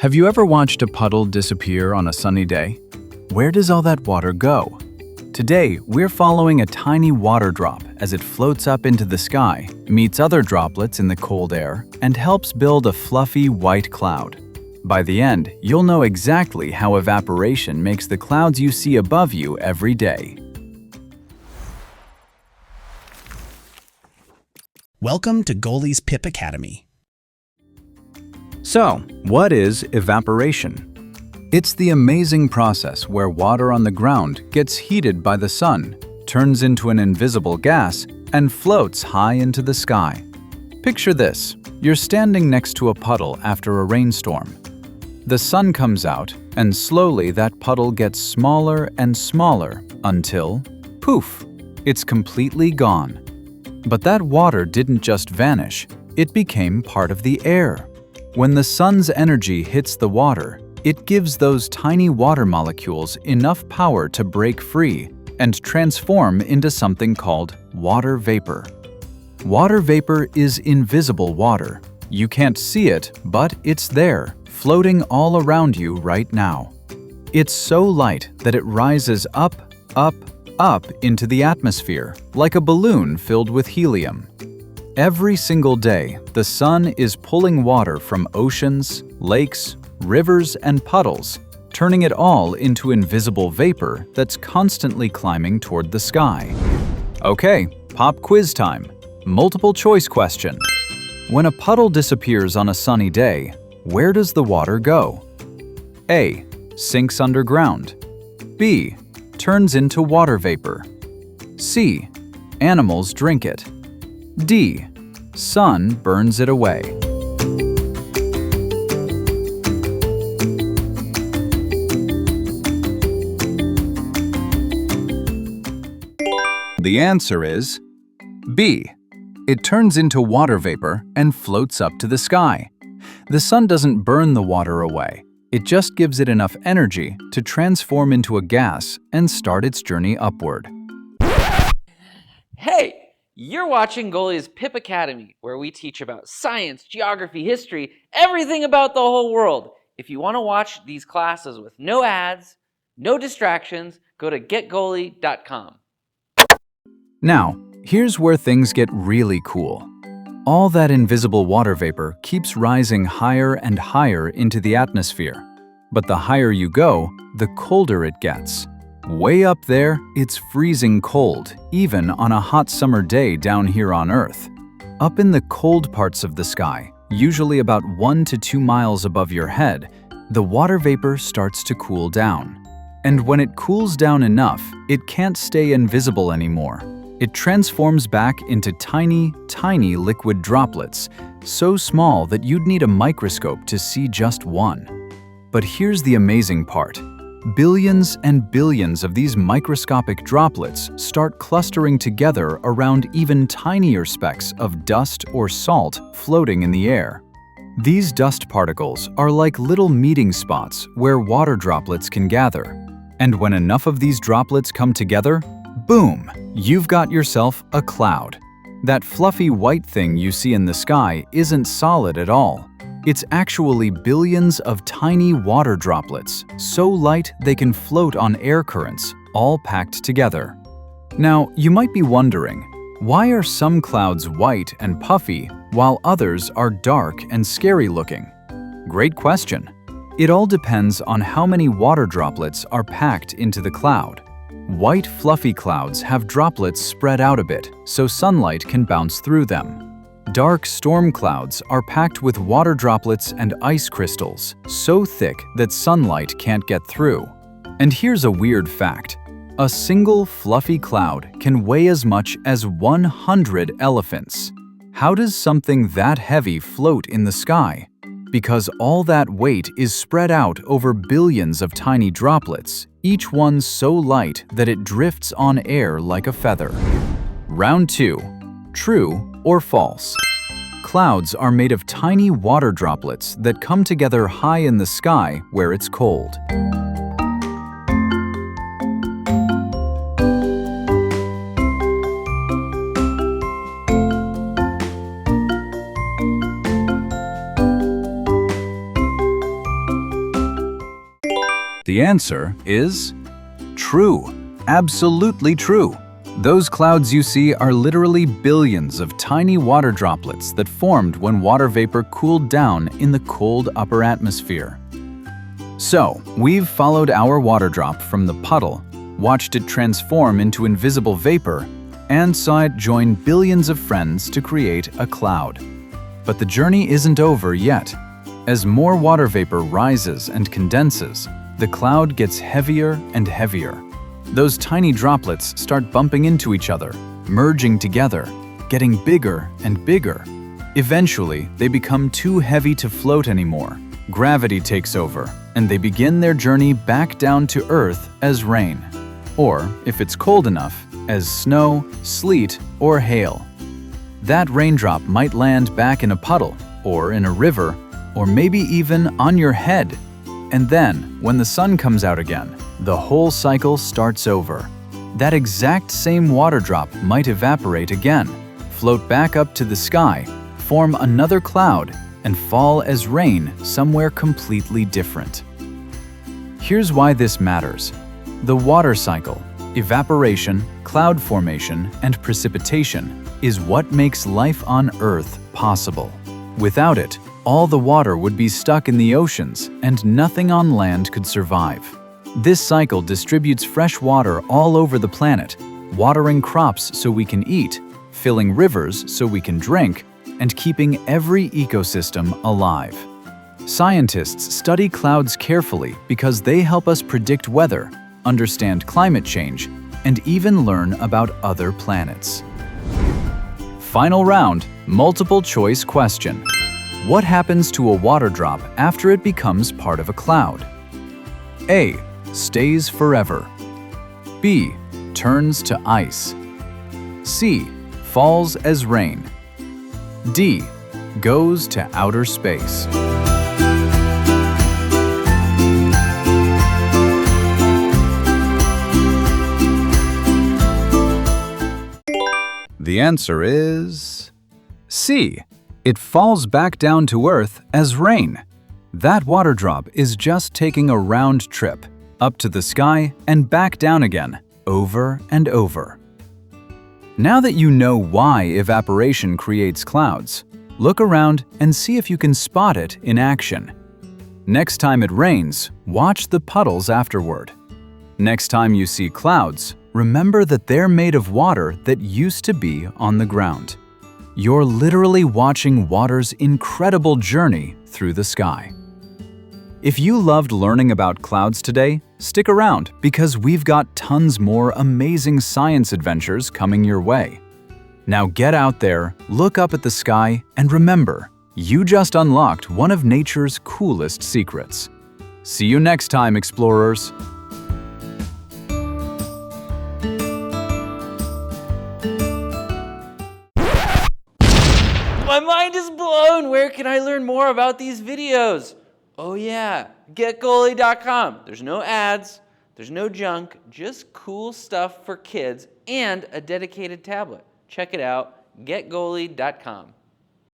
Have you ever watched a puddle disappear on a sunny day? Where does all that water go? Today, we're following a tiny water drop as it floats up into the sky, meets other droplets in the cold air, and helps build a fluffy white cloud. By the end, you'll know exactly how evaporation makes the clouds you see above you every day. Welcome to Goalie's Pip Academy. So, what is evaporation? It's the amazing process where water on the ground gets heated by the sun, turns into an invisible gas, and floats high into the sky. Picture this. You're standing next to a puddle after a rainstorm. The sun comes out, and slowly that puddle gets smaller and smaller until, poof, it's completely gone. But that water didn't just vanish, it became part of the air. When the sun's energy hits the water, it gives those tiny water molecules enough power to break free and transform into something called water vapor. Water vapor is invisible water. You can't see it, but it's there, floating all around you right now. It's so light that it rises up, up, up into the atmosphere, like a balloon filled with helium. Every single day, the sun is pulling water from oceans, lakes, rivers, and puddles, turning it all into invisible vapor that's constantly climbing toward the sky. Okay, pop quiz time. Multiple choice question. When a puddle disappears on a sunny day, where does the water go? A. Sinks underground. B. Turns into water vapor. C. Animals drink it. D. Sun burns it away. The answer is B. It turns into water vapor and floats up to the sky. The sun doesn't burn the water away. It just gives it enough energy to transform into a gas and start its journey upward. Hey, you're watching Goalie's Pip Academy, where we teach about science, geography, history, everything about the whole world. If you want to watch these classes with no ads, no distractions, go to getgoalie.com. Now, here's where things get really cool. All that invisible water vapor keeps rising higher and higher into the atmosphere. But the higher you go, the colder it gets. Way up there, it's freezing cold, even on a hot summer day down here on Earth. Up in the cold parts of the sky, usually about 1 to 2 miles above your head, the water vapor starts to cool down. And when it cools down enough, it can't stay invisible anymore. It transforms back into tiny, tiny liquid droplets, so small that you'd need a microscope to see just one. But here's the amazing part. Billions and billions of these microscopic droplets start clustering together around even tinier specks of dust or salt floating in the air. These dust particles are like little meeting spots where water droplets can gather. And when enough of these droplets come together, boom, you've got yourself a cloud. That fluffy white thing you see in the sky isn't solid at all. It's actually billions of tiny water droplets, so light they can float on air currents, all packed together. Now, you might be wondering, why are some clouds white and puffy while others are dark and scary looking? Great question. It all depends on how many water droplets are packed into the cloud. White fluffy clouds have droplets spread out a bit, so sunlight can bounce through them. Dark storm clouds are packed with water droplets and ice crystals, so thick that sunlight can't get through. And here's a weird fact. A single fluffy cloud can weigh as much as 100 elephants. How does something that heavy float in the sky? Because all that weight is spread out over billions of tiny droplets, each one so light that it drifts on air like a feather. Round 2. True or false? Clouds are made of tiny water droplets that come together high in the sky where it's cold. The answer is true. Absolutely true. Those clouds you see are literally billions of tiny water droplets that formed when water vapor cooled down in the cold upper atmosphere. So, we've followed our water drop from the puddle, watched it transform into invisible vapor, and saw it join billions of friends to create a cloud. But the journey isn't over yet. As more water vapor rises and condenses, the cloud gets heavier and heavier. Those tiny droplets start bumping into each other, merging together, getting bigger and bigger. Eventually, they become too heavy to float anymore. Gravity takes over, and they begin their journey back down to Earth as rain. Or, if it's cold enough, as snow, sleet, or hail. That raindrop might land back in a puddle, or in a river, or maybe even on your head. And then, when the sun comes out again, the whole cycle starts over. That exact same water drop might evaporate again, float back up to the sky, form another cloud, and fall as rain somewhere completely different. Here's why this matters. The water cycle, evaporation, cloud formation, and precipitation is what makes life on Earth possible. Without it, all the water would be stuck in the oceans and nothing on land could survive. This cycle distributes fresh water all over the planet, watering crops so we can eat, filling rivers so we can drink, and keeping every ecosystem alive. Scientists study clouds carefully because they help us predict weather, understand climate change, and even learn about other planets. Final round, multiple choice question. What happens to a water drop after it becomes part of a cloud? A. Stays forever. B. Turns to ice. C. Falls as rain. D. Goes to outer space. The answer is C. It falls back down to Earth as rain. That water drop is just taking a round trip, up to the sky and back down again, over and over. Now that you know why evaporation creates clouds, look around and see if you can spot it in action. Next time it rains, watch the puddles afterward. Next time you see clouds, remember that they're made of water that used to be on the ground. You're literally watching water's incredible journey through the sky. If you loved learning about clouds today, stick around because we've got tons more amazing science adventures coming your way. Now get out there, look up at the sky, and remember, you just unlocked one of nature's coolest secrets. See you next time, explorers! My mind is blown! Where can I learn more about these videos? Oh yeah, getgoalie.com. There's no ads, there's no junk, just cool stuff for kids and a dedicated tablet. Check it out, getgoalie.com.